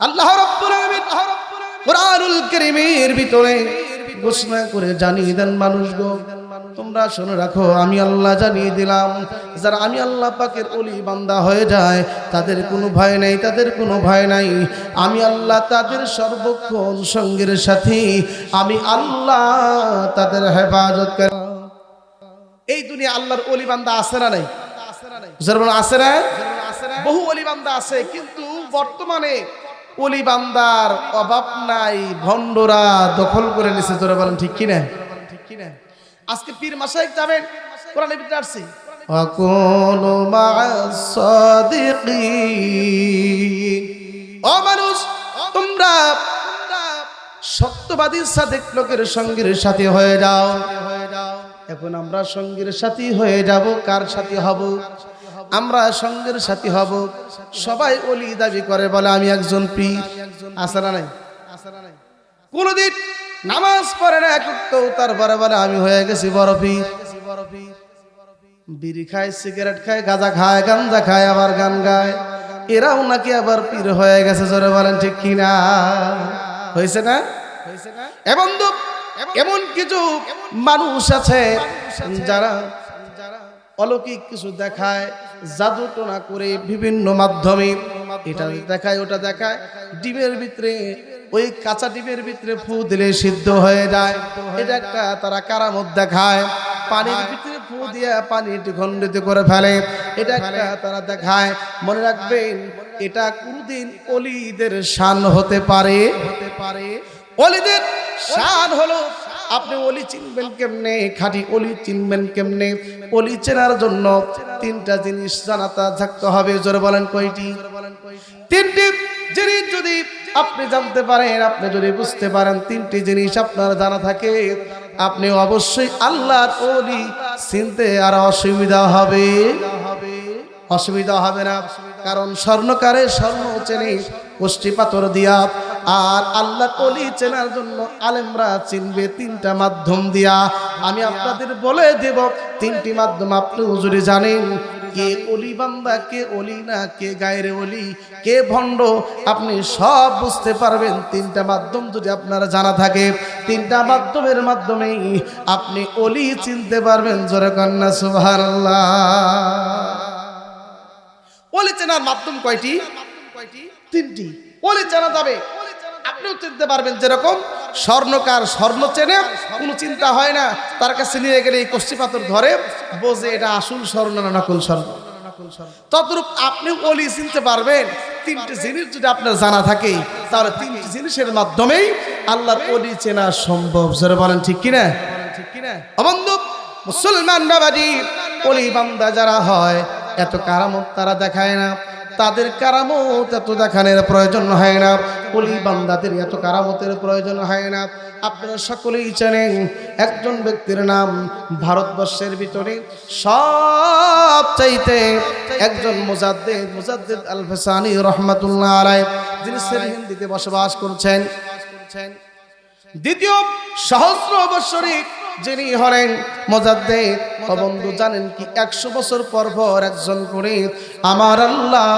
আল্লাহ রাব্বুল আলামিন কুরআনুল কারীমের ভিতরে ঘোষণা করে জানিয়ে দেন, মানুষগো তোমরা শুনে রাখো, আমি আল্লাহ জানিয়ে দিলাম, যারা আমি আল্লাহ পাকের ওলি বান্দা হয়ে যায় তাদের কোনো ভয় নাই, তাদের কোনো ভয় নাই। আমি আল্লাহ তাদের সর্বক্ষণ সঙ্গের সাথী, আমি আল্লাহ তাদের হেফাজত করে। এই দুনিয়া আল্লাহর ওলি বান্দা আছে না নাই? আছে না? বহু ওলি বান্দা আছে, কিন্তু বর্তমানে ওলি বান্দার অভাব নাই, ভণ্ডরা দখল করে নিছে। জোরে বলেন ঠিক কিনা? আজকে পীর মাশায়েখ যাবেন, কোরআনের ভিতরে আসছে ওয়াকুনু মা'আস সাদিকিন। ও মানুষ, তোমরা সত্যবাদী সাদিক লোকের সঙ্গের সাথী হয়ে যাও। এখন আমরা সঙ্গের সাথী হয়ে যাব, কার সাথী হব? আমরা সঙ্গের সাথী হব, সবাই ওলি দাবি করে, বলে আমি একজন পীর। আছে না নাই? কোনদিন নামাজ পড়ে না একটু, তারপরে বলে আমি হয়ে গেছি বড় পীর। বিড়ি খায়, সিগারেট খায়, গাঁজা খায়, গাঞ্জা খায়, আবার গান গায়, এরাও নাকি আবার পীর হয়ে গেছে। জোরে বলেন ঠিক কিনা? হয়েছে না? বন্ধু, এমন কিছু মানুষ আছে যারা অলৌকিক কিছু দেখায়, জাদু টোনা করে বিভিন্ন মাধ্যমে এটা দেখায় ওটা দেখায়। ডিমের ভিতরে, ওই কাঁচা ডিমের ভিতরে ফু দিলে সিদ্ধ হয়ে যায়, এটা একটা তারা কারামত দেখায়। পানির ভিতরে ফু দিয়ে পানিটি খণ্ডিত করে ফেলে, এটা একটা তারা দেখায়। মনে রাখবেন, এটা কোনদিন ওলিদের শান হতে পারে? ওলিদের শান হলো, আপনি ওলি চিনবেন কেমনে, খাঁটি ওলি চিনবেন কেমনে? ওলি চেনার জন্য তিনটা জিনিস জানাতে থাকতে হবে। জোরে বলেন কয়টি? তিনটি জিনিস যদি আপনি জানতে পারেন, আপনি যদি বুঝতে পারেন, তিনটি জিনিস আপনার জানা থাকে, আপনি অবশ্যই আল্লাহর ওলি চিনতে আর অসুবিধা হবে? অসুবিধা হবে না। কারণ স্বর্ণকারে স্বর্ণ চেনে কষ্টি পাথর দিয়া, আর আল্লাহর ওলি চেনার জন্য আলেমরা চিনবে তিনটা মাধ্যম দিয়া। আমি আপনাদের বলে দেব তিনটি মাধ্যম। আপনি হুজুরে জানেন কে ওলি বান্দা, কে ওলি না, কে গায়রে ওলি, কে ভণ্ড, আপনি সব বুঝতে পারবেন তিনটা মাধ্যম যদি আপনার জানা থাকে। তিনটা মাধ্যমের মাধ্যমেই আপনি ওলি চিনতে পারবেন। জোরে কন্যা সুবহানাল্লাহ। ওলি চেনার মাধ্যম কয়টি? তিনটি। ওলি চেনা যাবে, আপনিও চিনতে পারবেন। যেরকম স্বর্ণকার স্বর্ণ চেনে, কোনো চিন্তা হয় না, তার কাছে নিয়ে গেলে এই কষ্টি পাথর ধরে বোঝে এটা আসল স্বর্ণ না নকল স্বর্ণ। ততরূপ আপনি ওলি চিনতে পারবেন। তিনটি জিনিস যদি আপনার জানা থাকে, তাহলে তিনটি জিনিসের মাধ্যমেই আল্লাহর ওলি চেনা সম্ভব। জোরে বলেন ঠিক কিনা? বন্ধু, মুসলমান বাবাজি, ওলি বান্দা যারা হয় এত কারামত তারা দেখায় না, তাদের কারামত এত দেখানোর প্রয়োজন হয় না। ওলি বান্দাদের এত কারামতের প্রয়োজন হয় না। আপনারা সকলেই জানেন একজন ব্যক্তির নাম ভারতবর্ষের ভিতরে সবচাইতে একজন মুজাদ্দিদ আল ফিসানি রহমাতুল্লাহ আলাইহি, যিনি সিরহিন্দিতে বসবাস করছেন। দ্বিতীয় সহস্র বৎসরী যিনি হলেন মুজাদ্দিদ। বন্ধু জানেন কি, 100 বছর পর পর একজন করে আমার আল্লাহ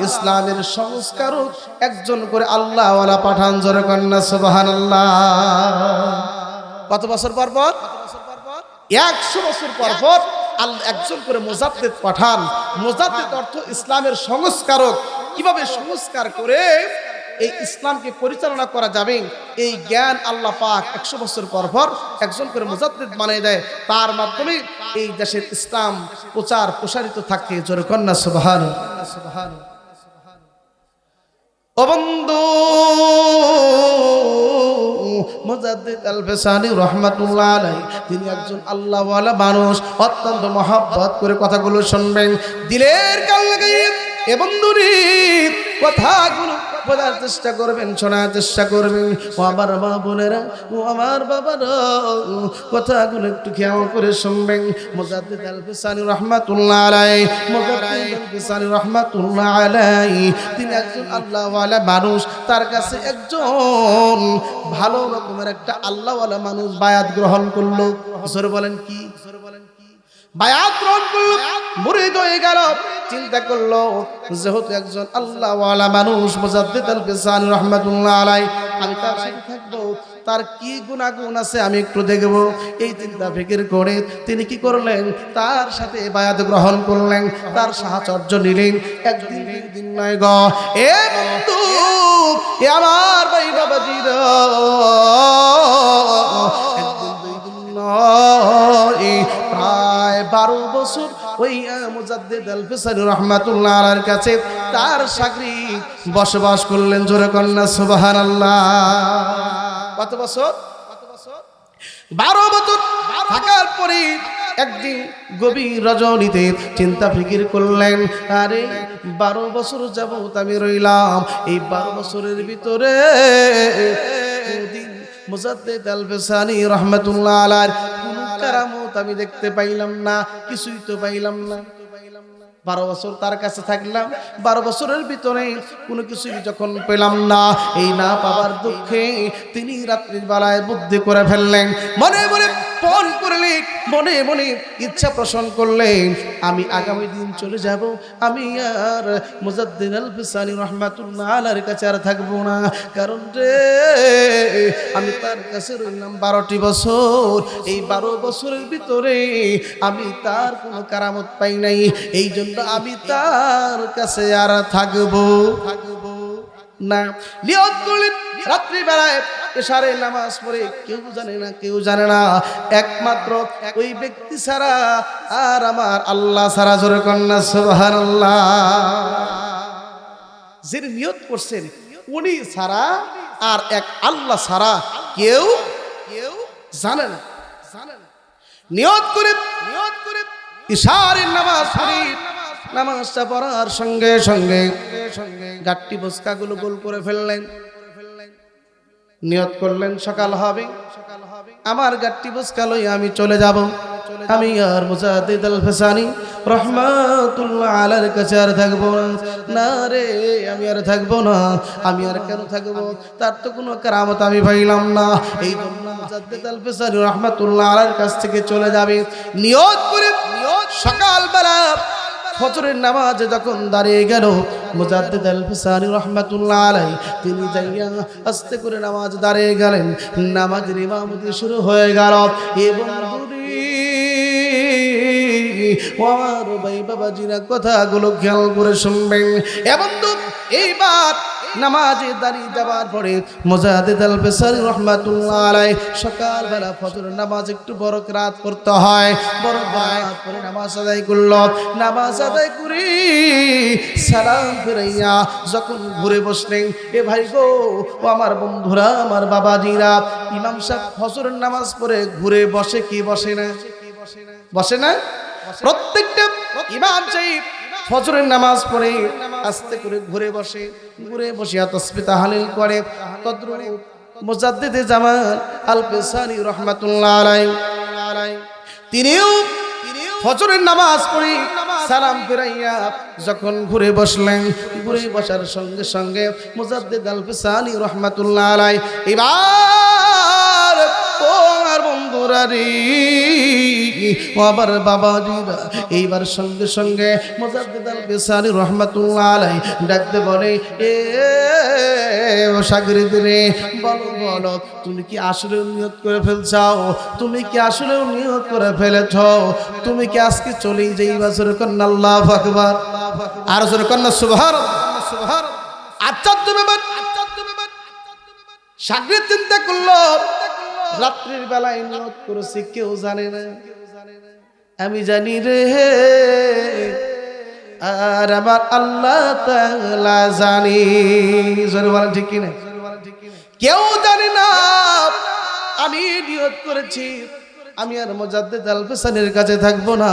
ইসলামের সংস্কারক একজন করে আল্লাহওয়ালা পাঠান। জোরে কন্যা সুবহানাল্লাহ। কত বছর পর পর? 100 বছর পর পর আল্লাহ একজন করে মুজাদ্দিদ পাঠান। মুজাদ্দিদ অর্থ ইসলামের সংস্কারক। কিভাবে সংস্কার করে এই ইসলামকে পরিচালনা করা যাবে, এই জ্ঞান আল্লাহ পাক 100 বছর পর পর একজন করে মুজাদ্দিদ বানিয়ে দেয়। তার মাধ্যমে এই দেশের ইসলাম প্রচার প্রসারিত থাকে। জোরে কন্যা সুবহানাল্লাহ। ও বন্ধু, মুজাদ্দিদ আল ফিসানি রাহমাতুল্লাহ আলাইহি, তিনি একজন আল্লাহওয়ালা মানুষ। অত্যন্ত মহব্বত করে কথাগুলো শুনবেন, দিলের কান লাগাইয়ে এ বন্ধুরি কথাগুলো বোঝার চেষ্টা করবেন, শোনার চেষ্টা করবেন। ও আমার মা বোনেরা, ও আমার বাবারা, কথাগুলো একটু খেয়াল করে শুনবেন। মুজাদ্দিদ আল ফিসানি রাহমাতুল্লাহ আলাইহি, মুজাদ্দিদ আল ফিসানি রাহমাতুল্লাহ আলাইহি, তিনি একজন আল্লাহওয়ালা মানুষ। তার কাছে একজন ভালো রকমের একটা আল্লাহওয়ালা মানুষ বায়াত গ্রহণ করলো। জোরে বলেন কি? বায়াত গ্রহণ করলো, মুরিদ হয়ে গেল। চিন্তা করলো যেহেতু একজন আল্লাহওয়ালা মানুষ মুজাদ্দিদ আল-ফিসানি রাহমাতুল্লাহ আলাইহি, আমি তার সাথে থাকবো, তার কি গুনাহগুণ আছে আমি একটু দেখব। এই চিন্তা ফিকির করে তিনি কি করলেন, তার সাথে বায়াত গ্রহণ করলেন, তার সাহচর্য নিলেন। একদিন দুদিন নয় গ, এ বন্ধু, এ আমার ভাই বাবাজিরা, একদিন দুইদিন নয়, প্রায় 12 বছর ওই মুজাদ্দিদ আল-ফিসানি রাহমাতুল্লাহ আলাইহির কাছে তার শাগরিদ বসবাস করলেন। জোরে কন্যা সুবহানাল্লাহ। কত বছর? 12 বছর থাকার পরে একদিন গভীর রজনীতে চিন্তা ফিকির করলেন, আরে 12 বছর যাবত আমি রইলাম, এই 12 বছরের ভিতরে মুজাদ্দিদ আল-ফিসানি রাহমাতুল্লাহ আলাইহির কোন কারামত আমি দেখতে পাইলাম না, কিছুই তো পাইলাম না। 12 বছর তার কাছে থাকলাম, 12 বছরের ভিতরে কোনো কিছুই যখন পেলাম না, এই না পাওয়ার দুঃখে তিনি রাত্রির বেলায় বুদ্ধি করে ফেললেন, মনে মনে ফোন করলেন, মনে মনে ইচ্ছা পোষণ করলেন, আমি আগামী দিন চলে যাব, আমি আর মুজাদ্দিদ আল-ফিসানি রাহমাতুল্লাহ আলাইহির কাছে আর থাকবো না। কারণ রে, আমি তার কাছে রইলাম 12টি বছর, এই 12 বছরের ভিতরে আমি তার কোনো কারামত পাই নাই, এই জন্য আমি তার কাছে আর থাকবো না। নিয়ত করলেন রাত্রি বেলায় এশারের নামাজ পড়ে, কেউ জানে না একমাত্র ওই ব্যক্তি ছাড়া আর আমার আল্লাহ ছাড়া। জোরে কন্যা সুবহানাল্লাহ। যিনি নিয়ত করছেন উনি ছাড়া আর এক আল্লাহ ছাড়া কেউ জানে না। নিয়ত করে এশারের নামাজ পড়ি, নামাজটা পড়ার সঙ্গে সঙ্গে গাট্টি বস্কাগুলো গোল করে ফেললেন। নিয়ত করলেন সকাল হবে, আমার গাট্টি বস্কা লই আমি চলে যাব, আমি আর মুজাদ্দিদ আল-ফিসানি রাহমাতুল্লাহ আলাইহির কাছে আর থাকবো না রে, আমি আর থাকবো না। আমি আর কেন থাকবো, তার তো কোনো কারামত আমি পাইলাম না, এই জন্য মুজাদ্দিদ আল-ফিসানি রাহমাতুল্লাহ আলাইহির কাছ থেকে চলে যাবে। নিয়ত করে সকালবেলা ফজরের নামাজে যখন দাঁড়িয়ে গেল মুজাদ্দিদ আল-ফিসানি রাহমাতুল্লাহ আলাইহি, তিনি যাইয়া আস্তে করে নামাজ দাঁড়িয়ে গেলেন। নামাজের ইমামতি শুরু হয়ে গেল। এবং আমার ভাই বাবাজিরা কথাগুলো খেয়াল করে শুনবেন। এবং এইবার নামাজে দাঁড়িয়ে যাবার পরে মুজাদ্দিদ আল-ফিসানি রাহমাতুল্লাহ আলাইহি সকালবেলা ফজরের নামাজ একটু বড় রাত পড়তে হয়, বড় রাত পরে নামাজ আদায় করল। নামাজ আদায় করে সালাম ফিরাইয়া যখন ঘুরে বসলেন, এ ভাই গো, ও আমার বন্ধুরা, আমার বাবাজিরা, ইমাম সাহেব ফজরের নামাজ পড়ে ঘুরে বসে কি বসে না? বসে না? প্রত্যেকটা ইমাম সাহেব ফজরের নামাজ পড়ে আস্তে করে ঘুরে বসে, ঘুরে বসিয়া তাসবিহ তাহলিল করে। তদ্রুপ মুজাদ্দিদ জামান আল-ফিসানি রাহমাতুল্লাহ আলাইহি তিনিও ফজরের নামাজ পড়ে সালাম ফিরাইয়া যখন ঘুরে বসলেন, ঘুরে বসার সঙ্গে সঙ্গে মুজাদ্দিদ আল-ফিসানি রাহমাতুল্লাহ আলাইহি এবার ও আমার বন্ধুরা রে, ও আমার বাবাজিরা, এইবার সঙ্গে সঙ্গে মুজাদ্দিদ আল-ফিসানি রাহমাতুল্লাহ আলাইহি ডাকতে বলে, এ শাগরিদ রে, বলো তুমি কি আসলে নিয়ত করে ফেলছাও? তুমি কি আসলে নিয়ত করে ফেলেছ? তুমি কি আজকে চলেই যাইবা? জোরে কন্না আল্লাহু আকবার, আর জোরে কন্না সুবহানাল্লাহ। আশ্চর্য ব্যাপার, শাগরিদ চিন্তা করলো, রাত্রির বেলায় নিয়ত করেছি, কেউ জানে না, আমি জানি রে, আর আমার আল্লাহ তাআলা জানি। জোরে বলেন ঠিক কি না? কেউ জানে না আমি নিয়ত করেছি আমি আর মুজাদ্দিদ আল-ফিসানির কাছে থাকবো না,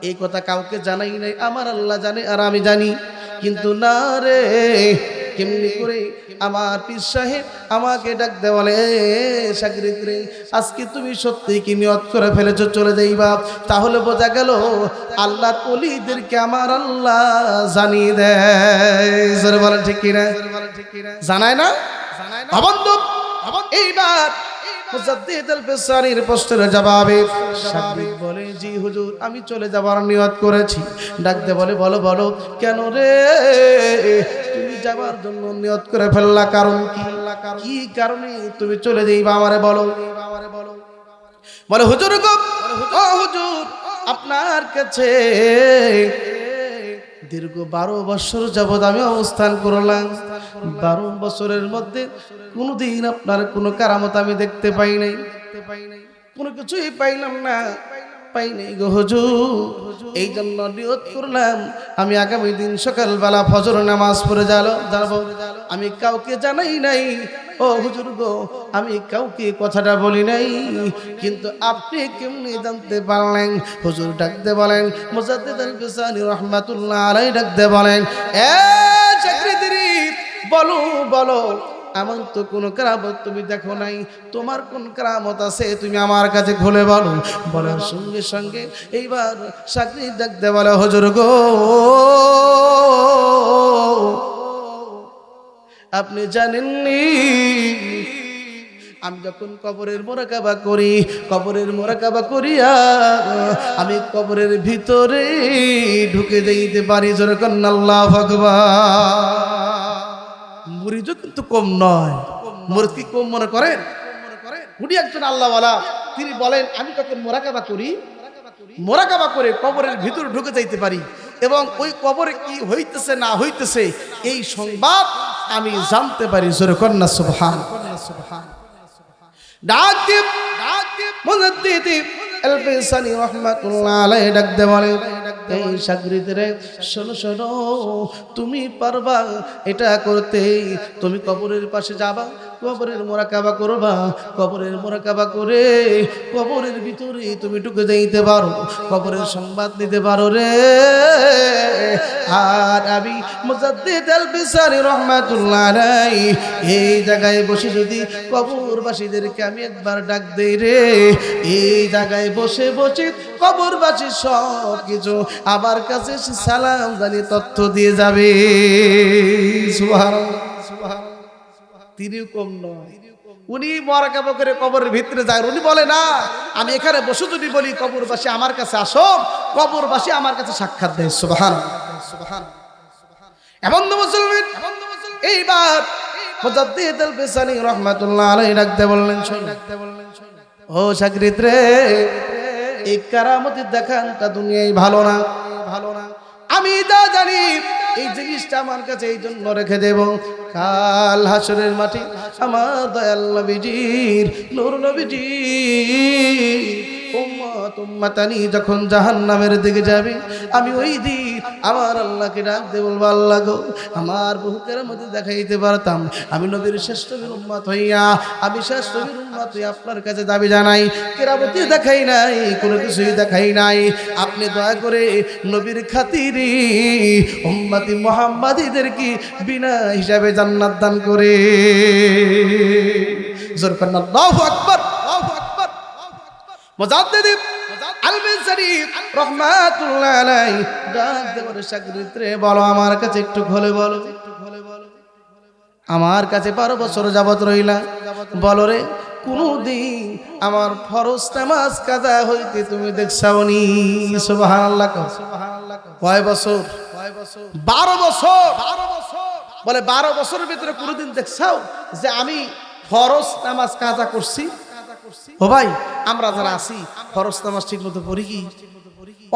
এই কথা কাউকে জানাই নাই, আমার আল্লাহ জানে আর আমি জানি। কিন্তু না রে, কেমনি করে আমার পীর সাহেব আমাকে ডাকতে বলে, শাগরিদ রে, আজকে তুমি সত্যি কি নিয়ত করে ফেলেছো চলে যাইবা? তাহলে বোঝা গেল আল্লাহর ওলিদেরকে আমার আল্লাহ জানিয়ে দেয়। জোরে বলেন ঠিক কিনা? জানায় না? বন্ধু, এইবার মুজাদ্দিদ আল-ফিসানির প্রশ্নের জবাবে সাগরিদ বলে, জি হুজুর, আমি চলে যাবার নিয়ত করেছি। ডাকতে বলে, বলো বলো কেন রে তুমি যাবার জন্য নিয়ত করে ফেললা, কারণ কি কারণে তুমি চলে যাইবা আমারে বলো। বলে, হুজুর গো, ও হুজুর, আপনার কাছে দীর্ঘ 12 বছর যাবৎ আমি অবস্থান করলাম। 12 বছরের মধ্যে কোনোদিন আপনার কোনো কারামত আমি দেখতে পাই নাই, কোনো কিছুই পাইলাম না, পাই নাই গো হুজুর। এই জন্য নিয়ত করলাম আমি আগামী দিন সকালবেলা ফজর নামাজ পড়ে যাব। আমি কাউকে জানাই নাই ও হুজুর গো, আমি কাউকে কথাটা বলি নাই, কিন্তু আপনি কেমনি জানতে পারলেন? হুজুর ডাকতে বলেন, মুজাদ্দিদ আল-ফিসানি রাহমাতুল্লাহ আলাইহি ডাকতে বলেন, এ চাকরিদিরি, বলো বলো, আমার তো কোনো কারামত তুমি দেখো নাই, তোমার কোন কারামত আছে তুমি আমার কাছে খুলে বলো। বলার সঙ্গে সঙ্গে এইবার চাকরির ডাকতে বলে, হুজুর গো, আপনি জানেননি আমি যখন কবরের মোরাকাবা করি, কবরের মোরাকাবা করিয়া আমি কবরের ভিতরে ঢুকে যাইতে পারি। যেরকম আল্লাহু আকবার। মুরিদও কিন্তু কম নয়, মুরিদ কি কম মনে করেন? উনি একজন আল্লাহওয়ালা, তিনি বলেন আমি যখন মোরাকাবা করি, মোরাকাবা করে কবরের ভিতরে ঢুকে যাইতে পারি এবং ওই কবরে কি হইতেছে না হইতেছে এই সংবাদ আমি জানতে পারি। যেরকম না সুবহান। ডাকতে মুজাদ্দিদ আল-ফিসানি রাহমাতুল্লাহ আলাইহি ডাকতে বলে, এই শাগরিদরে শোনো শোনো, তুমি পারবা এটা করতে, তুমি কবরের পাশে যাবা, কবরের মোরাকাবা করবা, কবরের মোরাকাবা করে কবরের ভিতরে তুমি ঢুকে যাইতে পারো, কবরের সংবাদ নিতে পারো রে। আর আমি মুজাদ্দিদ আল-ফিসানি রাহমাতুল্লাহ আলাইহি এই জায়গায় বসে যদি কবরবাসীদেরকে আমি একবার ডাক দেই রে, এই জায়গায় বসে বসে কবরবাসী সব কিছু আমার কাছে সালাম জানিয়ে তথ্য দিয়ে যাবে। সুবহানাল্লাহ, সুবহানাল্লাহ। তিনিও কম নয়, উনি মোরাকাবা করে কবরের ভিতরে যায়। উনি বলে না, আমি এখানে বসে যদি বলি কবরবাসী আমার কাছে আসো, কবরবাসী আমার কাছে সাক্ষাৎ দেয়। সুবহানাল্লাহ, সুবহানাল্লাহ। এমন মুসলমান এইবার মুজাদ্দিদ আল-ফিসানি রাহমাতুল্লাহ আলাইহি ডাকতে বললেন, ও শাগরিদ রে, এই কারামতের দেখানটা দুনিয়ায় ভালো না, ভালো না। আমি যা জানি এই জিনিসটা আমার কাছে এই জন্য রেখে দেব, কাল হাসরের মাঠে আমার দয়াল নবীজির, নূর নবীজির উম্মত উম্মতানি যখন জাহান্নামের দিকে যাবে, আমি ওই দিন আমার আল্লাহকে ডাক দিয়ে বলবো, আল্লাহ গো, আমার বহু কেরামতি দেখাইতে পারতাম, আমি নবীর শ্রেষ্ঠ নবীর উম্মত হইয়া, আমি শ্রেষ্ঠ নবীর উম্মত হইয়া আপনার কাছে দাবি জানাই, কেরামতি দেখাই নাই, কোনো কিছুই দেখাই নাই। আপনি দয়া করে নবীর খাতিরে উম্মতি মুহাম্মাদীদেরকে বিনা হিসাবে জান্নাত দান করে। জোর করেন আল্লাহু আকবার, আল্লাহু আকবার। মুজাদ্দিদ আল-ফিসানি রাহমাতুল্লাহ আলাইহি ডাক দেওয়ার শাগরিদ রে, বলো আমার কাছে একটু খুলে বলো, আমার কাছে 12 বছর যাবত রইলা, বলো রে কোনদিন আমার ফরজ নামাজ কাজা হইতে তুমি দেখছাওনি? সুবহানাল্লাহ, সুবহানাল্লাহ। কয় বছর? 12 বছর। বলে 12 বছরের ভিতরে কোনদিন দেখছাও যে আমি ফরজ নামাজ কাজা করছি? ও ভাই, আমরা যারা আছি ফরজ নামাজ ঠিক মতো পড়ি কি?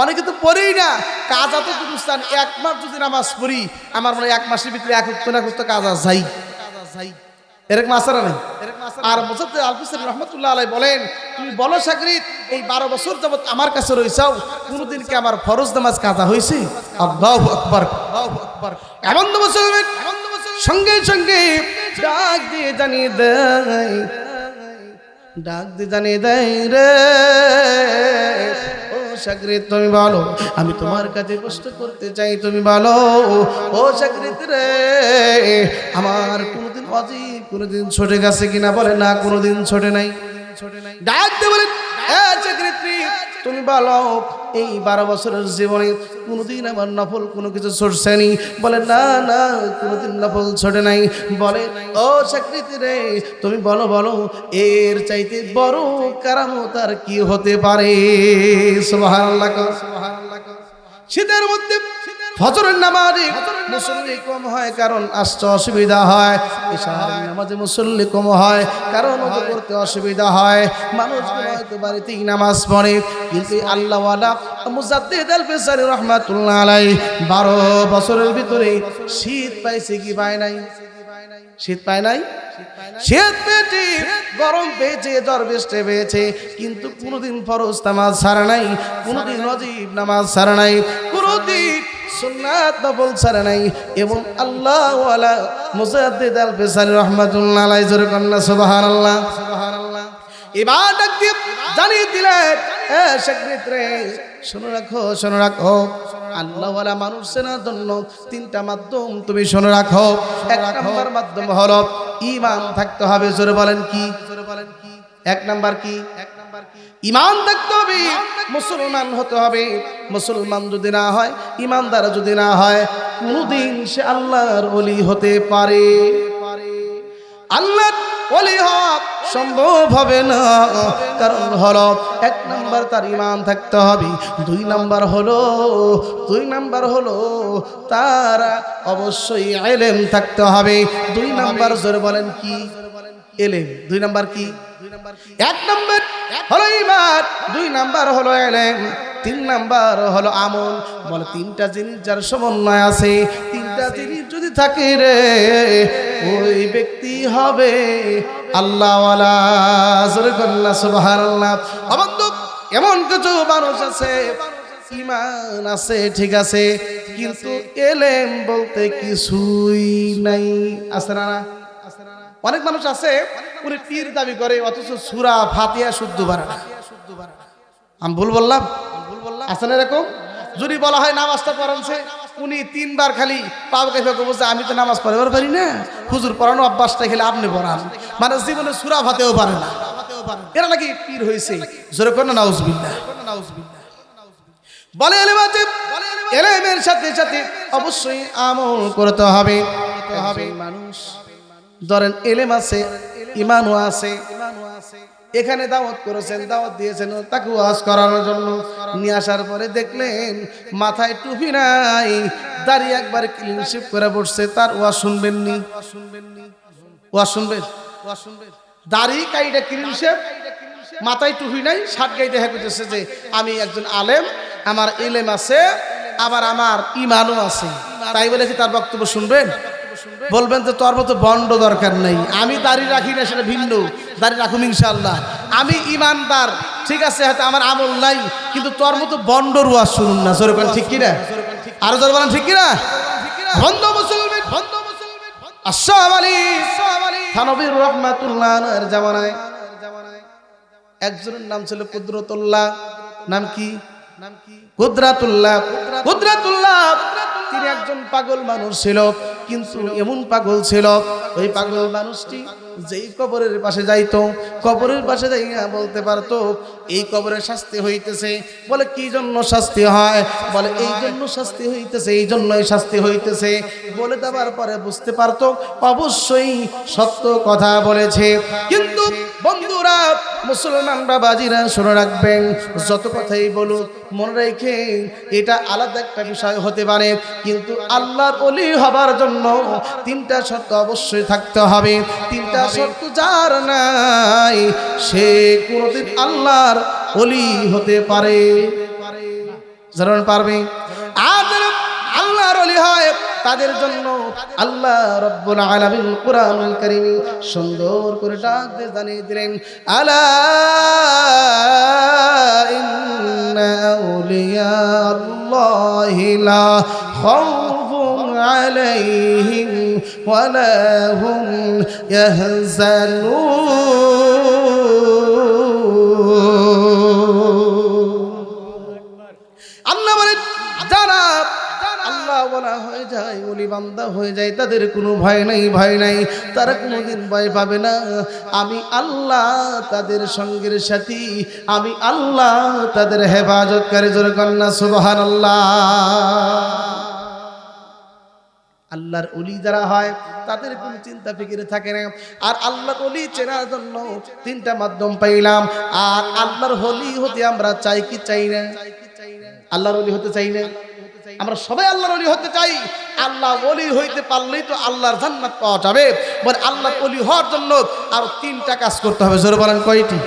অনেকে তো পড়েই না। কাজা তো দুরুস্তান, 1 মাস যদি নামাজ পড়ি, আমার মনে হয় 1 মাসের ভিতরে 1 ওয়াক্ত না করতে কাজা যাই, এরকম আসারা নেই। আর মুজাদ্দিদ আল-ফিসানি রাহমাতুল্লাহ আলাইহি বলেন, তুমি বলো শাগরিদ, এই 12 বছর যাবত আমার কাছে রইছাও, কোনদিন কি আমার ফরজ নামাজ কাজা হয়েছে? আল্লাহু আকবার, আল্লাহু আকবার। এমন মুসলমান সঙ্গে সঙ্গে ডাক দিয়ে জানিয়ে দেয়, ডাক দিয়ে জানিয়ে দেয় রে, ও শাগরিদ তুমি বলো, আমি তোমার কাছে প্রশ্ন করতে চাই, তুমি বলো ও শাগরিদ রে, আমার কোনদিন অজিব কোনদিন ছোটে গেছে কিনা? বলে না, কোনদিন ছোটে নাই। ডাক দিয়ে বলেন, চাকরি তুমি বলো এই 12 বছরের জীবনে কোনোদিন আমার নফল কোনো কিছু ছুটছেনি? বলে না না, কোনোদিন নফল ছোটে নাই। বলে ও চাকরিতে রে, তুমি বলো বলো এর চাইতে বড় কারামত আর কি হতে পারে? সুবহানাল্লাহ, সুবহানাল্লাহ। শীতের মধ্যে ফজরের নামাজে মুসল্লি কম হয় কারণ আসতে অসুবিধা হয়, ইশারের নামাজে মুসল্লি কম হয় কারণ ওযু করতে অসুবিধা হয়। মানুষ হয়তো বাড়িতেই নামাজ পড়ে, কিন্তু আল্লাহ ওয়ালা মুজাদ্দিদ আল-ফিসারি রাহমাতুল্লাহ আলাইহি 12 বছরের ভিতরে শীত পাইছে কি পায় নাই? শীত পায় নাই? শীত পেয়েছে, গরম পেয়েছে, জ্বর বৃষ্টি পেয়েছে, কিন্তু কোনোদিন ফরজ নামাজ ছাড়ে নাই, কোনোদিন ওয়াজিব নামাজ ছাড়ে নাই, কোনোদিন সুন্নাত নফল ছাড়ে নাই। এবং আল্লাহ ওয়ালা মুজাদ্দিদ আল-ফিসারি রাহমাতুল্লাহ আলাইহি জোরে কন্না সুবহানাল্লাহ, সুবহানাল্লাহ। এবার ডাক দিয়ে জানিয়ে দিলেন, শাগরিদ রে শুনে রাখো, শুনে রাখো, আল্লাহ ওয়ালা মানুষ চেনার জন্য 3টা মাধ্যম তুমি শুনে রাখো। 1 নাম্বার মাধ্যম হলো ঈমান থাকতে হবে। জোরে বলেন কি? জোরে বলেন কি? 1 নাম্বার কি? ঈমান থাকতে হবে, মুসলমান হতে হবে। মুসলমান যদি না হয়, ঈমানদার যদি না হয়, কোনদিন সে আল্লাহর ওলি হতে পারে? আল্লাহর ওলি হওয়া সম্ভব হবে না। কারণ হলো 1 নাম্বার তার ঈমান থাকতে হবে, 2 নাম্বার হলো তার অবশ্যই ইলম থাকতে হবে। 2 নাম্বার জোরে বলেন কি? ইলম। 2 নাম্বার কি? 1 নাম্বার হলো ঈমান, 2 নাম্বার হলো ইলম, 3 নাম্বার হলো আমল। বলে 3টা জিনিস যার সমন্বয় আছে, 3টা জিনিস যদি থাকে রে, ওই ব্যক্তি হবে আল্লাহ ওয়ালা। জোরে বলনা সুবহানাল্লাহ। বন্ধু, এমন কিছু মানুষ আছে ঈমান আছে ঠিক আছে, কিন্তু ইলম বলতে কিছুই নাই। আছে না? অনেক মানুষ আছে উনি পীর দাবি করে, অথচ সূরা ফাতিহা শুদ্ধ পারে না। আমি ভুল বললাম? আছে না এরকম? যদি বলা হয় নামাজটা পড়ানছে, উনি 3 বার খালি পাও কাইফা বলছে আমি তো নামাজ পড়াবার পারি না, হুজুর পড়ানো অভ্যাসটা খেলে আপনি পড়ান, মানে জীবনে সূরা ফাতিহাও পারে না। এরা নাকি পীর হয়েছে। জোরে কর না নাউজুবিল্লাহ। বলে ইলম আছে, ইলমের সাথে সাথে অবশ্যই আমল করতে হবে। মানুষ ধরেন ইলম আছে, ঈমানও আছে, এখানে দাওয়াত করেছেন, দাওয়াত দিয়েছেন তাকে ওয়াজ করানোর জন্য, নিয়ে আসার পরে দেখলেন মাথায় টুপি নাই, দাড়ি একবারে ক্লিন শেভ করে বসছে, তার ওয়াজ শুনবেন নি? ওয়াজ শুনবেন? দাড়ি কাইটা ক্লিন শেভ, মাথায় টুপি নাই, শার্ট গাইতে হেঁটেছে যে আমি একজন আলেম, আমার ইলম আছে, আবার আমার ঈমানও আছে, তাই বলে কি তার বক্তব্য শুনবেন? বলবেন তো তোর মতো বন্ড দরকার নাই, আমি দাড়ি রাখি না সেটা ভিন্ন, দাড়ি রাখুন ইনশাআল্লাহ, আমি ঈমানদার ঠিক আছে, হয়তো আমার আমল নাই, কিন্তু তোর মতো বন্ডর ওয়াজ শুনুন না। জোরে বলেন ঠিক কিনা? আরো জোরে বলেন ঠিক কিনা? বন্ধ মুসলমান, আসসালামু আলাইকুম। থানবীর রাহমাতুল্লাহ আলাইহির জামানায় একজনের নাম ছিল কুদরতুল্লাহ। নাম কি? কুদরতুল্লাহ। তিনি একজন পাগল মানুষ ছিল, কিন্তু এমন পাগল ছিল, ওই পাগল মানুষটি যেই কবরের পাশে যাইতো, কবরের পাশে যাইয়া বলতে পারতো এই কবরে শাস্তি হইতেছে। বলে কি জন্য শাস্তি হয়? বলে এই জন্য শাস্তি হইতেছে, এই জন্যই শাস্তি হইতেছে। বলে দেওয়ার পরে বুঝতে পারতো অবশ্যই সত্য কথা বলেছে। কিন্তু বন্ধুরা, মুসলমানরা, বাজিরা শুনে রাখবেন, যত কথাই বলুক মনে রেখে এটা আলাদা একটা বিষয় হতে পারে, কিন্তু আল্লাহর ওলি হবার জন্য 3টা শর্ত অবশ্যই থাকতে হবে। 3টা শর্ত যার নাই সে কোনদিন আল্লাহর ওলি হতে পারে? যারা পারবে আর আল্লাহর ওলি হয় তাদের জন্য আল্লাহ রাব্বুল আলামিন কুরআনুল কারীমে সুন্দর করে ডাক দিয়ে জানিয়ে দিলেন, আলা ইন্না আউলিয়া আল্লাহি লা খাউফুন আলাইহিম ওয়া লা হুম ইয়াহজানুন। আল্লাহ বলেন যারা আল্লাহ আল্লাহওয়ালা হয়ে যায়, ওলি বান্দা হয়ে যায়, তাদের কোনো ভয় নাই, তারা কোনোদিন ভয় পাবে না। আমি আল্লাহ তাদের সঙ্গের সাথী, আমি আল্লাহ তাদের হেফাজতকারী। জোরে কন্যা সুবহানাল্লাহ। আল্লাহর ওলি যারা হয় তাদের কোনো চিন্তা ফিকির থাকে না। আর আল্লাহর ওলি চেনার জন্য তিনটা মাধ্যম পাইলাম। আর আল্লাহর ওলি হতে আমরা চাই কি চাই না? আল্লাহর ওলি হতে চাই না? আমরা সবাই আল্লাহর ওলি হতে চাই। আল্লাহ ওলি হইতে পারলেই তো আল্লাহর জান্নাত পাওয়া যাবে। বলে আল্লাহর ওলি হওয়ার জন্য আরো তিনটা কাজ করতে হবে। জোরে বলেন কয়টি?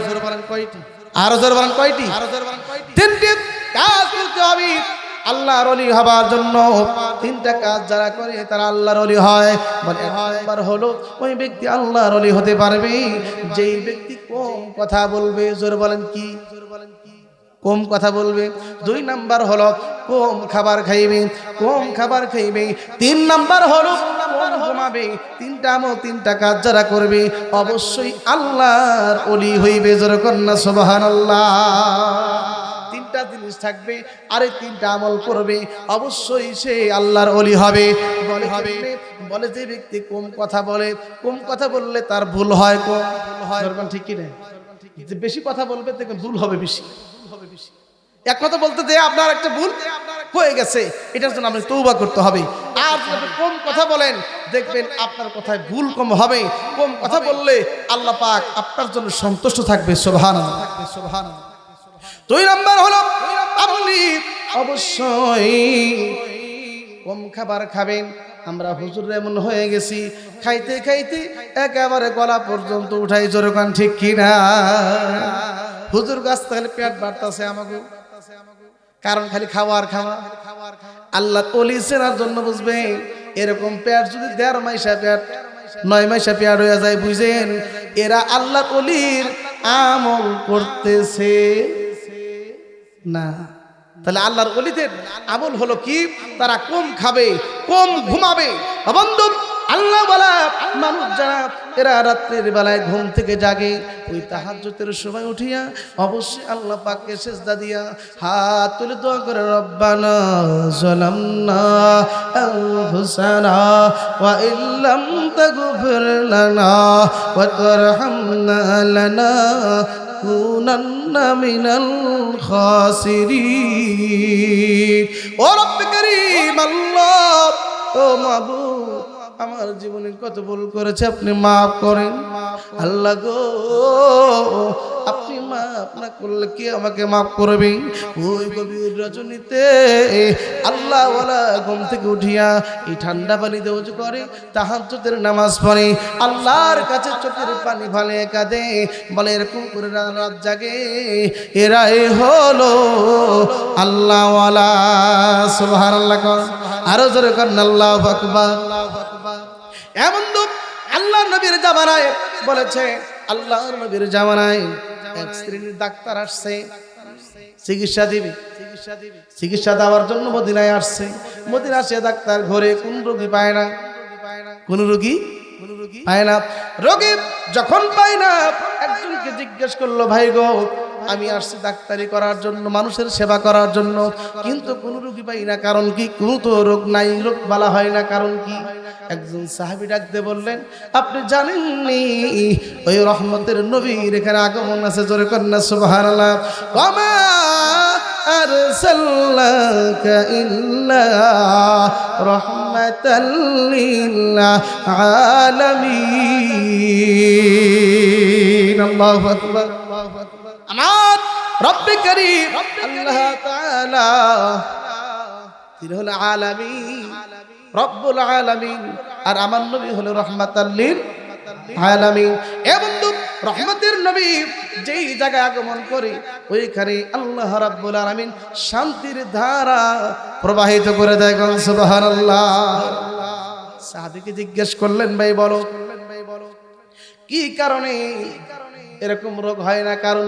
আরো জোরে বলেন কয়টি? তিনটি কাজ করতে হবে আল্লাহর ওলি হবার জন্য। তিনটা কাজ যারা করে তারা আল্লাহর ওলি হয়। বলে এক নাম্বার হলো ওই ব্যক্তি আল্লাহর ওলি হতে পারবে যেই ব্যক্তি কম কথা বলবে। জোরে বলেন কি? কম কথা বলবে। দুই নাম্বার হলো কম খাবার খাইবে, তিন নাম্বার হলো কম ঘুমাবে। তিনটা কাজ যারা করবে অবশ্যই আল্লাহর ওলি হইবে। জোরে কন্যা সুবহানাল্লাহ। তিনটা জিনিস থাকবে আর এই তিনটা আমল করবে, অবশ্যই সে আল্লাহর ওলি হবে। বলে যে ব্যক্তি কম কথা বললে তার ভুল হয় কম, ঠিক কি না? যে বেশি কথা বলবে দেখবেন ভুল হবে বেশি। এক কথা বলতে যে আপনার একটা ভুল হয়ে গেছে, এটার জন্য আপনি তওবা করতে হবে। আর যদি কম কথা বলেন দেখবেন আপনার কথায় ভুল কম হবে। কম কথা বললে আল্লাহ পাক আপনার জন্য সন্তুষ্ট থাকবে। সুবহানাল্লাহ। দুই নাম্বার হলো আপনি অবশ্যই কম খাবার খাবেন। আমরা হুজুর এমন হয়ে গেছি, খাইতে একেবারে গলা পর্যন্ত উঠাই। জোরে কান ঠিক কিনা? হুজুর গাছ তাহলে পেট বাড়তেছে আমাকে, কারণ খালি খাওয়ার খাওয়া। আল্লাহ ওলি চেনার জন্য বুঝবে এরকম পেট যদি ১.৫ মাইশা পেট ৯ মাইশা পেট হয়ে যায়, বুঝেন এরা আল্লাহ ওলির আমল করতেছে না। তাহলে আল্লাহর ওলিদের আমল হলো কি? তারা কম খাবে, কম ঘুমাবে। বন্ধু আল্লাহ বলা মানুষ যারা এরা রাত্রির বেলায় ঘুম থেকে জাগে, ওই তাহাজ্জুদের সময় উঠিয়া অবশ্যই আল্লাহ পাককে সিজদা দিয়া হাত তুলে দোয়া করে, রব্বানা যালামনা আনফুসানা ওয়া ইল্লাম তাগফির লানা ওয়া তারহামনা লানাকুনান্না মিনাল খাসিরিন। ও রব্বে কারীম, আল্লাহ ও মাবুদ, আমার জীবনে কত ভুল করেছে, আপনি মাফ করেন। আল্লাহ গো, আপনি মাফ না করলে কি আমাকে মাফ করবে? ওই গভীর রজনীতে আল্লাহ ওয়ালা ঘুম থেকে উঠিয়া এই ঠান্ডা পানিতে ওযু করে, তাহাজ্জুদের নামাজ পড়ে, আল্লাহর কাছে চোখের পানি ফেলে কাঁদে। বলে এরকম করে রাত জাগে, এরাই হলো আল্লাহ ওয়ালা। সুবহানাল্লাহ। আরো জোরে করেন আল্লাহু আকবার। এমন দুঃখ আল্লাহর নবীর জামানায় বলেছে, আল্লাহর নবীর জামানায় এক শ্রেণীর ডাক্তার আসছে চিকিৎসা দেওয়ার জন্য মদিনায় আসছে। মদিনায় আসে ডাক্তার ঘরে কোন রোগী পায় না, কোন রোগী পায় না। রোগী যখন পায় না একজনকে জিজ্ঞেস করলো, ভাই গো আমি আসছি ডাক্তারি করার জন্য, মানুষের সেবা করার জন্য, কিন্তু কোন রোগী পাই না, কারণ কি? কোন তো রোগ নাই, রোগ বালা হয় না, কারণ কি? একজন সাহাবী ডাক দিয়ে বললেন, আপনি জানেননি ওই রহমতের নবীর এখানে আগমন আছে। জোরে কন্যা সুবহানাল্লাহ। ওয়ামা আরসালনাকা ইল্লা রাহমাতাল লিল আলামিন। আল্লাহু আকবার। আমার রব্বে কারীম আল্লাহ তাআলা তিনি হলো আলামিন, রব্বুল আলামিন, আর আমার নবী হলো রাহমাতাল লিল আলামিন। এ বন্ধু, রহমতের নবী যেই জায়গায় আগমন করে ওইখানে আল্লাহ রাব্বুল আলামিন শান্তির ধারা প্রবাহিত করে দেয়। সুবহানাল্লাহ। সাহাবীকে জিজ্ঞেস করলেন, ভাই বলো কি কারণে এরকম রোগ হয় না, কারণ?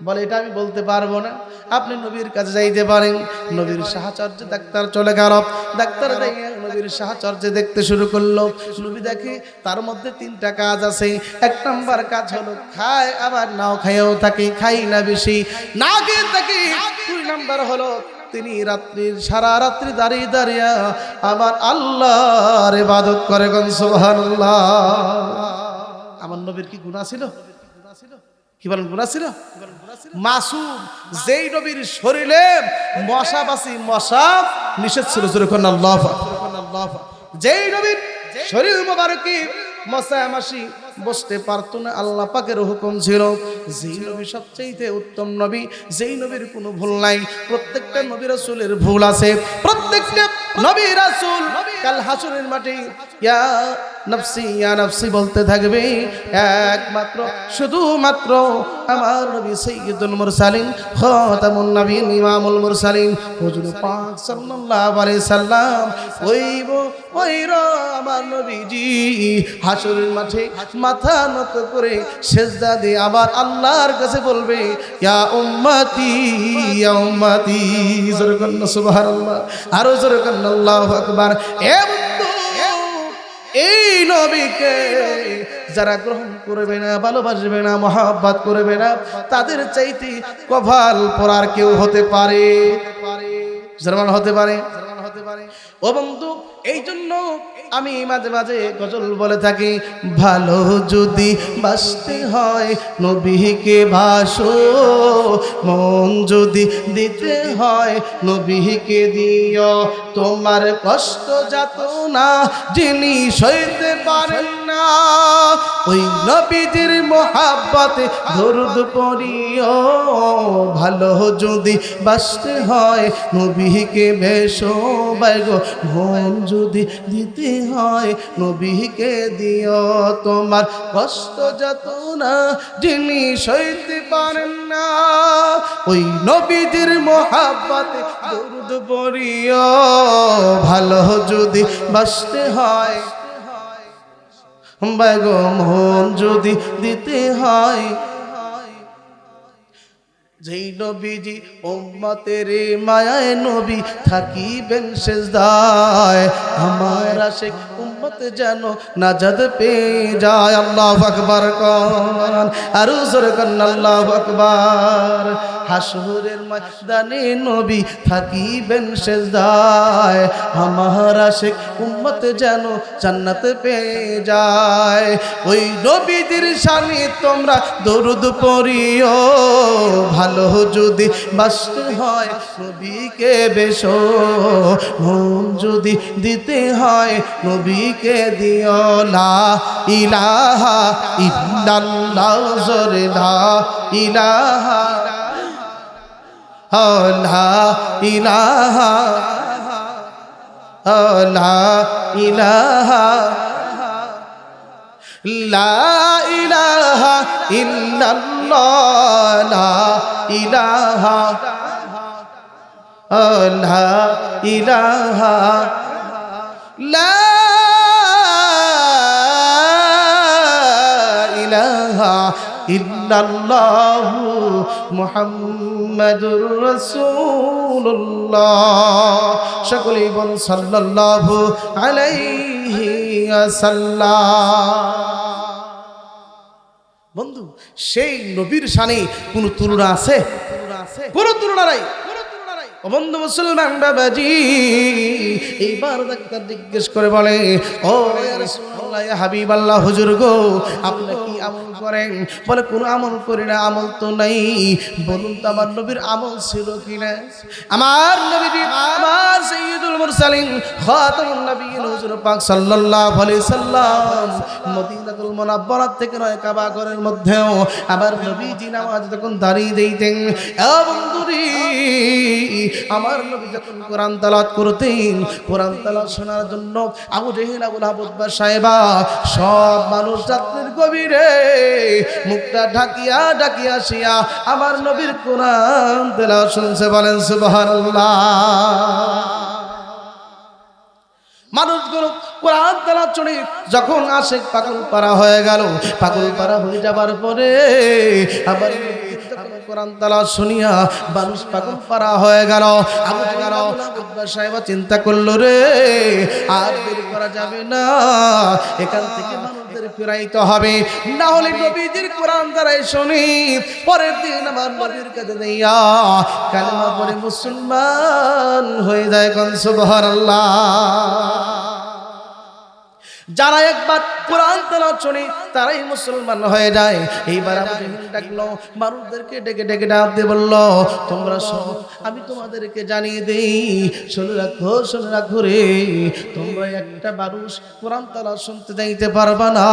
বলে এটা আমি বলতে পারবো না, আপনি নবীর কাছে যাইতে পারেন। নবীর সাহচর্যে ডাক্তার চলে গেল। ডাক্তার নবীর সাহচর্যে দেখতে শুরু করলো। নবী দেখে তার মধ্যে তিনটা কাজ আছে। এক নাম্বার কাজ হলো খায় আবার নাও খাইও থাকে, খাই না বেশি, না খেয়ে থাকে। দুই নাম্বার হলো তিনি রাত্রির সারা রাত্রি দাঁড়িয়ে দাঁড়িয়ে আমার আল্লাহর ইবাদত করে কোন সুবহানাল্লাহ। আমার নবীর কি গুনাহ ছিল? কি বলেন গুনাহ ছিল? মাসুম যেই নবীর শরীরে মশাবাসি মশা নিষেধ ছিল, যখন আল্লাহু আকবার, যেই নবীর শরীর মোবারকে মশা মাসি বসতে পারতো না, আল্লাহ পাকের হুকুম ছিল। যেই নবী সবচেয়ে উত্তম নবী, যেই নবীর কোনো ভুল নাই। প্রত্যেকটা নবী রাসূলের ভুল আছে, প্রত্যেকটা নবী রাসূল কাল হাসরের মাঠে ইয়া নাফসি বলতে থাকবে। একমাত্র শুধুমাত্র আমার নবী সাইয়্যিদুল মুরসালিন খাতামুন নবীন ইমামুল মুরসালিন হুজুর পাক সাল্লাল্লাহু আলাইহি সাল্লাম ওইরা আমার নবীজি হাসরের মাঠে মাথা নত করে সেজদা দিয়ে আবার আল্লাহর কাছে বলবে ইয়া উম্মতি ইয়া উম্মতি, জোরে বলুন সুবহানাল্লাহ, আরো জোরে বলুন আল্লাহু আকবার। এই নবীকে যারা গ্রহণ করবে না, ভালোবাসবে না, মহব্বত করবে না, তাদের চাইতে কপাল পরার কেউ হতে পারে, জার্মান হতে পারে। ও বন্ধু, এই জন্য আমি মাঝে মাঝে গজল বলে থাকি, ভালো যদি বাসতে হয় নবীকে ভাসো, মন যদি দিতে হয় নবীকে দিও, তোমার কষ্ট যাতনা যিনি সইতে পারেন না, ওই নবীজির মহব্বতে দরুদ পড়িও, ভালো যদি বাসতে হয় নবীকে বেশো বাইগো, মন যদি দিতে হয় নবীকে দিও, তোমার কষ্ট যাতনা যিনি সইতে পারেন না, ওই নবীজির মহব্বতে দরুদ পড়িও, ভালো যদি বাসতে হয় বাইগো, মন যদি দিতে হয়। যেই নবীজি উম্মতের মায়ায় নবী থাকিবেন সেজদায়, আমার আশিক উম্মত যেন নাজাত পেয়ে যায়। আল্লাহু আকবার কোন, আর জোরে কোন আল্লাহু আকবার। হাসরের ময়দানে নবী থাকিবেন সেজদায়, আমার আশিক উম্মত যেন জান্নাত পেয়ে যায়, ওই নবীদের শানে তোমরা দরুদ পড়িও, ভালো যদি বাসতে হয় নবীকে বেশো, মন যদি দিতে হয় নবীকে দিও, লা ইলাহা ইল্লাল্লাহ, জোরে লা ইলাহা, লা ইলাহা, লা ইলাহা, লা ইলাহা ইল্লাল্লাহ, লা ইলাহা, লা ইলাহা, লা ইলাহা ইল্লাল্লাহু মুহাম্মাদুর রাসূলুল্লাহ। সকলেই বলুন সাল্লাল্লাহু আলাইহি ওয়াসাল্লাম। বন্ধু, সেই নবীর শানে কোন তুলনা আছে? কোন তুলনা নাই। ও বন্ধু মুসলমান বাবাজি, এইবার ডাক্তার জিজ্ঞেস করে বলে, ও ইয়া রাসূলুল্লাহ, ইয়া হাবিবাল্লাহ, হুজুর গো, আপনি কি আমল করেন? বলে কোন আমল করি না, আমল তো নাই। বলুন তো আমার নবীর আমল ছিল কিনা? আমার নবীজি আমার সাইয়্যিদুল মুরসালিন খাতামুন নবিয়্যিন হুজুর পাক সাল্লাল্লাহু আলাইহি সাল্লাম মদিনাতুল মুনাওয়ারা থেকে নয়, কাবা ঘরের মধ্যেও আমার নবীজি নামাজ যখন দাঁড়িয়ে দিতেন, ও বন্ধুরি, আমার নবী যখন কোরআন তেলাওয়াত করতেন, কোরআন তেলাওয়াত শোনার জন্য আবু জেহেল, আবু লাহাব, উতবা, সাইবা সব মানুষ রাতের গভীরে মুখটা ঢাকিয়া ঢাকিয়া আসিয়া আমার নবীর কোরআন তেলাওয়াত শুনছে। বলেন সুবহানাল্লাহ। মানুষগুলো কোরআন তেলাওয়াত শুনে যখন আশিক পাগল পারা হয়ে গেল, পাগল পারা হয়ে যাবার পরে আবার কোরআন তেলাওয়াত শুনিয়া মানুষ পাগল পারা হয়ে গেল। আবু জেহেল, উতবা, সাইবা চিন্তা করলো, রে আর দেরি করা যাবে না, এখান থেকে মানুষদের ফিরাইতে হবে, না হলে নবীজির কোরআন দ্বারাই শুনি পরের দিন আমার নবীর কাছে দিয়া কালেমা পড়ে মুসলমান হয়ে যায়। কোন সুবহানাল্লাহ। যারা একবার কোরআন তেলাওয়াত শুনে তারাই মুসলমান হয়ে যায়। এইবার আবু জাহেল ডাকলো, মানুষদেরকে ডেকে ডেকে ডাক দিয়ে বলল, তোমরা শোনো, আমি তোমাদেরকে জানিয়ে দেই, শুনে রাখো রে, তোমরা একটা মানুষ কোরআন তেলাওয়াত শুনতে যাইতে পারবা না।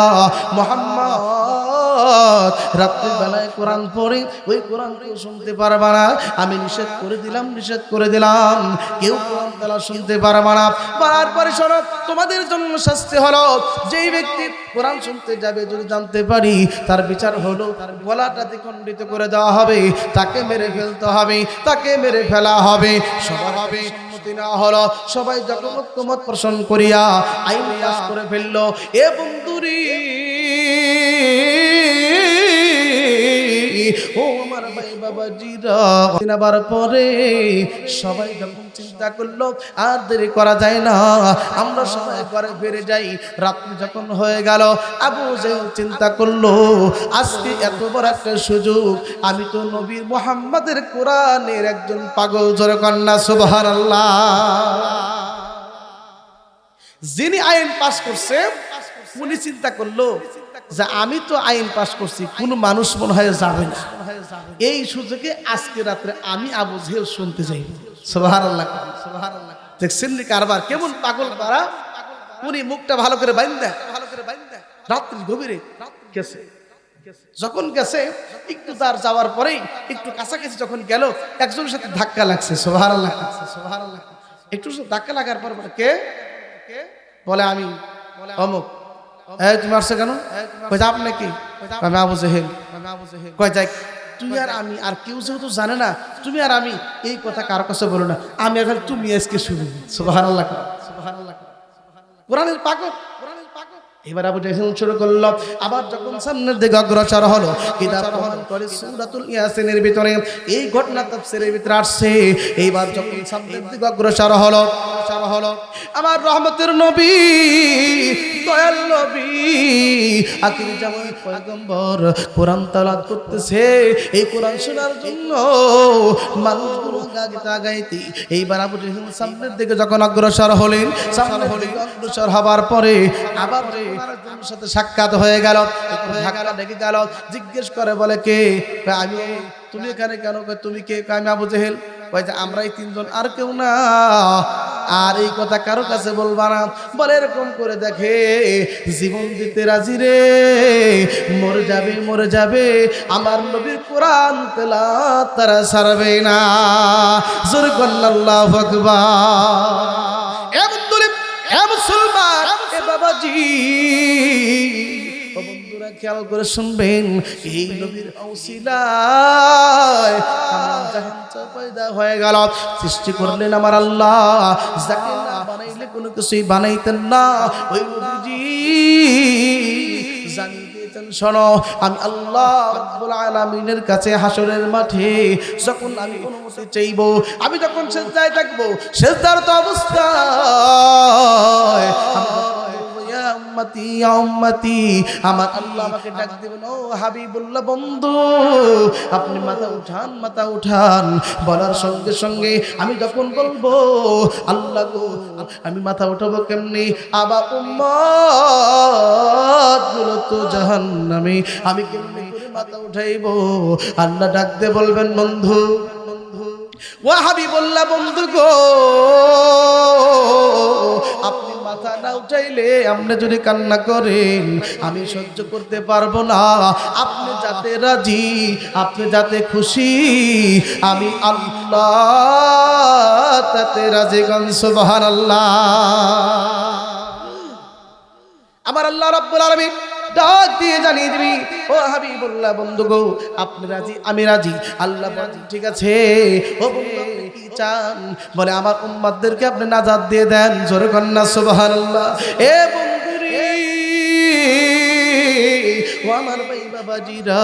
মুহাম্মদ রাত্রি বেলায় কোরআন পড়ে ওই কোরআন কেউ শুনতে পারবা না। আমি নিষেধ করে দিলাম, কেউ কোরআন তেলাওয়াত শুনতে পারবা না। তারপরে শোনো, তোমাদের জন্য শাস্তি হলো, যেই ব্যক্তি কোরআন শুনতে যাবে যদি জানতে পারি তার বিচার হলো তার গলাটা দ্বিখণ্ডিত করে দেওয়া হবে, তাকে মেরে ফেলতে হবে, তাকে মেরে ফেলা হবে। সবার হবে সম্মতি না হলো, সবাই যখন ঐক্যমত পোষণ করিয়া আইন পাস করে ফেললো। এ বন্ধুরি, ও আমার ভাই বাবাজিরা, দিনাবার পরে সবাই যখন চিন্তা করলো আর দেরি করা যায় না, আমরা সবাই ঘরে ফিরে যাই। রাত্রি যখন হয়ে গেল, আবু জাহেল চিন্তা করলো, আজকে এত বড় একটা সুযোগ, আমি তো নবী মুহাম্মাদের কোরআনের একজন পাগল। জোরে কন্যা সুবহানাল্লাহ। যিনি আইন পাস করছে উনি চিন্তা করলো যে আমি তো আইন পাস করছি, কোন মানুষ মনে হয় যাবে না, এই সুযোগে আজকে রাত্রে আমি আবু জাহেল শুনতে যাই। সুবহানাল্লাহ। দেখছেন নি কারবার, কেমন পাগল তারা। উনি মুখটা ভালো করে বাইন্দা রাত্রি গভীরে গেছে। যখন গেছে একটু তার যাওয়ার পরেই একটু কাছাকাছি যখন গেল, একজনের সাথে ধাক্কা লাগছে। সুবহানাল্লাহ। একটু ধাক্কা লাগার পর বলে, কে? বলে আমি অমুক। তুমি আসছো কেন? আপনি কি? আমি আবু জাহেল। কয় যাই, তুই আর আমি আর কেউ যেহেতু জানে না, তুমি আর আমি এই কথা কারো কাছে বলো না, আমি এখন তুমি আজকে শুনি। সুবহানাল্লাহ। কোরআনের পাগল। এবার আবু জাহেল শুরু করলো, আবার যখন সামনের দিকে অগ্রসর হলো, কিতাব প্রমাণ করে সূরাতুল ইয়াসিনের ভিতরে এই ঘটনা তাফসীরের ভিতরে আসছে। এইবার যখন সামনের দিকে অগ্রসর হলো, আমার রহমতের নবী, দয়াল নবী, আখির জামান পয়গম্বর কোরআন তেলাওয়াত করতেছে। এই কোরআন শোনার জন্য মানুষগুলো গাইতে। এইবার আবু জাহেল সামনের দিকে যখন অগ্রসর হলেন, অগ্রসর হবার পরে আবার আরেকজনের সাথে সাক্ষাৎ হয়ে গেল, ধাক্কা লেগে গেল। জিজ্ঞেস করে, বলে কে? আমি। তুমি এখানে কেন? তুমি কে? আমি আবু জাহেল। আমরাই তিনজন, আর কেউ না, আর এই কথা কারো কাছে বলবা না। বলে এরকম করে দেখে জীবন দিতে রাজি রে, মরে যাবে, আমার নবীর কোরআন তেলাওয়াত তারা ছাড়বে না। জোরে কন্না আল্লাহু আকবার। এ বন্ধুরে, এ মুসলমান, এ বাবাজি, বন্ধুরা খেয়াল করে শুনবেন, এই নবীর ওসিলায় আমার জাহান পয়দা হয়ে গেল। সৃষ্টি করলেন আমার আল্লাহ, যাকে না বানাইলে কোনো কিছুই বানাইতেন না। ওই নবীজি জানিয়ে দিয়েছেন, শোনো, আমি আল্লাহ রাব্বুল আলামিনের কাছে হাসরের মাঠে যখন আমি অনুমতি চাইব, আমি যখন সিজদায় থাকবো, সিজদার তো অবস্থা উম্মতি, আমার আল্লাহ আমাকে ডাক দিবেন, ও হাবিবুল্লাহ বন্ধু, আপনি মাথা উঠান। বলার সঙ্গে সঙ্গে আমি যখন বলবো, আল্লাহ গো, আমি মাথা উঠাবো কেমনি? আবা উম্মত গুলো তো জাহান্নামী, আমি কেমনি করে মাথা উঠাইবো? আল্লাহ ডাক দিয়ে বলবেন, বন্ধু, ও হাবিবুল্লাহ বন্ধু গো, আপনি মাথা না উঠাইলে, আপনি যদি কান্না করেন, আমি সহ্য করতে পারবো না। আপনি যাতে রাজি, আপনি যাতে খুশি, আমি আল্লাহ তাতে রাজি। সুবহানাল্লাহ। আমার আল্লাহ রাব্বুল আলামিন ডাক দিয়ে জানিয়ে দিবি, ও হাবিবুল্লাহ বন্ধু গো, আপনি রাজি, আমি রাজি। আল্লাহ বলেন, ঠিক আছে। ও বন্ধু, আপনি কি চান? বলে, আমার উম্মতদেরকে আপনি নাজাত দিয়ে দেন। জোরে কন্না সুবহানাল্লাহ। এ বন্ধুরে, ও আমার ভাই বাবাজিরা,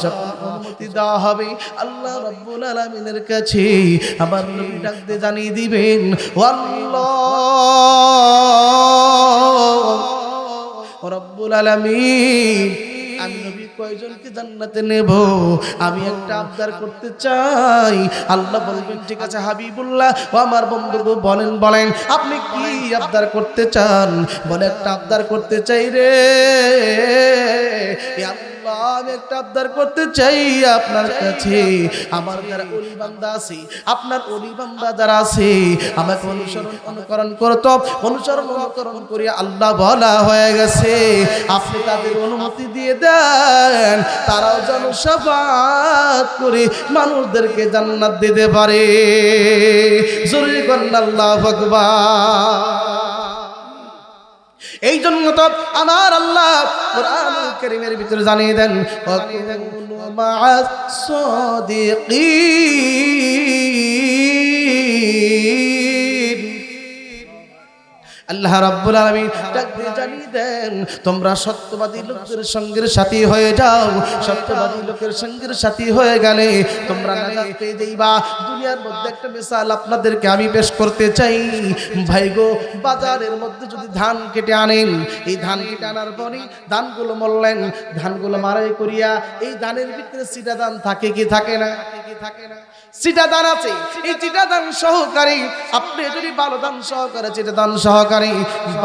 যখন অনুমতি দেওয়া হবে আল্লাহ রাব্বুল আলামিনের কাছে, আমার নবী ডাক দিয়ে জানিয়ে দিবেন, ও আল্লাহ, রব্বুল আলামিন আমি নবী কয়জনকে জান্নাতে নেব, আমি একটা আবদার করতে চাই। আল্লাহ বলবেন ঠিক আছে হাবিবুল্লাহ ও আমার বন্ধু বলেন বলেন আপনি কি আবদার করতে চান? বলে একটা আবদার করতে চাই রে আল্লাহ, আমি একটা আবদার করতে চাই আপনার কাছে। আমার যারা ওলি বান্দা আছে, আপনার ওলি বান্দা যারা আছে, আমাকে অনুকরণ করতো, অনুকরণ করিয়া আল্লাহ বলা হয়ে গেছে আপনি তাদের অনুমতি দিয়ে দেন, তারাও যেন শাফাআত করে মানুষদেরকে জান্নাত দিতে পারে। জোরে করেন আল্লাহু আকবার। এই জন্য তো আমার আল্লাহ কোরআনুল কারীমের ভিতরে জানিয়ে দেন ওয়াকুনু মা'আস সাদিকিন। আল্লাহ রাব্বুল আলামিন ডাকতে জানিয়ে দেন তোমরা সত্যবাদী লোকের সঙ্গের সাথী হয়ে যাও। সত্যবাদী লোকের সঙ্গের সাথী হয়ে গেলে তোমরা নাজাত পেয়ে যাইবা। দুনিয়ার মধ্যে একটা মিসাল আপনাদেরকে আমি পেশ করতে চাই। ভাই গো, বাজারের মধ্যে যদি ধান কেটে আনেন, এই ধান কেটে আনার পরে ধানগুলো মরলেন, ধানগুলো মারাই করিয়া এই ধানের ভিতরে সিটা ধান থাকে কি থাকে না? চিটা ধান আছে। এই চিটা ধান সহকারী আপনি যদি ভালো ধান সহকারে চিটা ধান সহকারী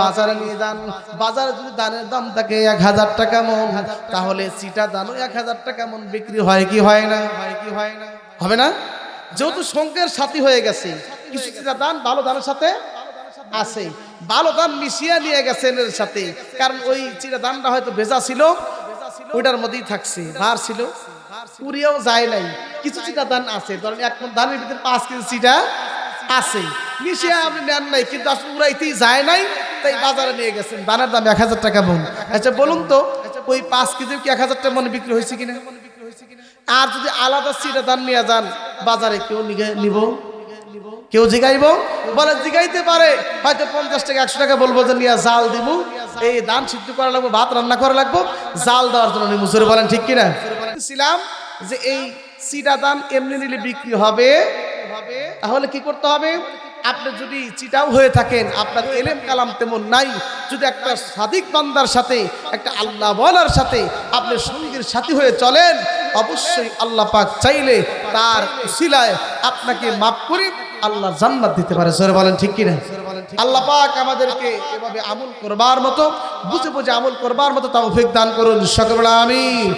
বাজারে নিয়ে যান, বাজারে যদি ধানের দাম থাকে 1000 টাকা মন, তাহলে চিটা ধানও 1000 টাকা মন বিক্রি হয় কি হয় না? হবে না? যেহেতু সঙ্গের সাথী হয়ে গেছে, কিছু চিটা ধান ভালো ধানের সাথে আছে, ভালো ধান মিশিয়ে নিয়ে গেছেন এর সাথে, কারণ ওই চিটা ধানটা হয়তো ভেজা ছিল, ওইটার মধ্যেই থাকছে, ভার ছিল, পুরিয়াও যায় নাই। কিছু চিটা ধান আছে, ধরেন এক মণ ধানের ভিতরে 5 কেজি চিটা আছে, মিশিয়ে আপনি নেন নাই, কিন্তু আসলে উড়াইতেই যায় নাই, তাই বাজারে নিয়ে গেছেন। ধানের দাম 1000 টাকা মন। আচ্ছা বলুন তো, ওই 5 কেজি কি 1000 টাকা মনে বিক্রি হয়েছে কিনা? আর যদি আলাদা চিটা ধান নিয়ে যান বাজারে, কেউ নিব? কেউ জিগাইব? বলে জিগাইতে পারে, হয়তো 50 টাকা 100 টাকা বলবো যে নিয়ে জাল দিব, এই ধান সিদ্ধ করা লাগবে, ভাত রান্না করা লাগবে, জাল দেওয়ার জন্য নিব। জোরে বলেন ঠিক কিনা? ছিলাম যে এই চিটা ধান এমনি নিলে বিক্রি হবে, তাহলে কি করতে হবে? আপনি যদি চিটাও হয়ে থাকেন, আপনার এলেম কালাম তেমন নাই, যদি একটা সাদিক বান্দার সাথে, একটা আল্লাহ বলার সাথে আপনি সঙ্গীর সাথী হয়ে চলেন, অবশ্যই আল্লাহ পাক চাইলে তার উসিলায় আপনাকে মাফ করে আল্লাহ জান্নাত দিতে পারে। জোরে বলেন ঠিক কিনা? আল্লাহ পাক আমাদেরকে এভাবে আমল করবার মতো, বুঝে বুঝে আমল করবার মতো তৌফিক দান করুন। সকলে আমিন।